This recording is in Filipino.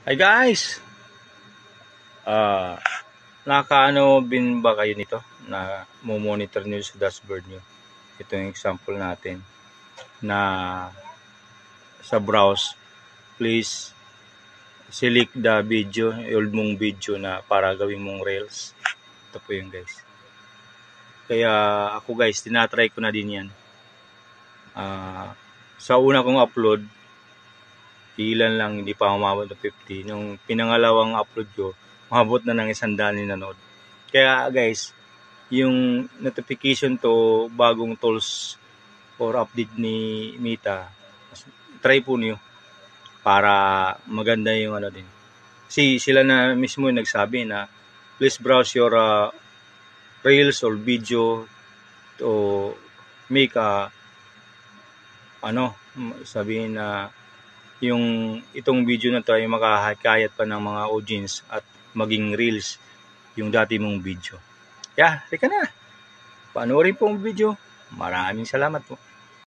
Hi guys! Ah, Nakaano bin ba kayo nito na monitor nyo sa dashboard nyo? Ito yung example natin na sa browse, please select the video, old mong video na para gawin mong reels. Ito po yung guys. Kaya ako guys, tinatry ko na din yan. Sa una kong upload, ilan lang, hindi pa umabot ng 50. Nung pinangalawang upload ko, umabot na ng 100 nanood. Kaya guys, yung notification to bagong tools or update ni Meta, try po niyo para maganda yung ano din. Kasi sila na mismo yung nagsabi na please browse your reels or video to make sabihin na yung itong video na to ay makahikayat pa ng mga audience at maging reels yung dati mong video. Teka na. Panoorin po ang video. Maraming salamat po.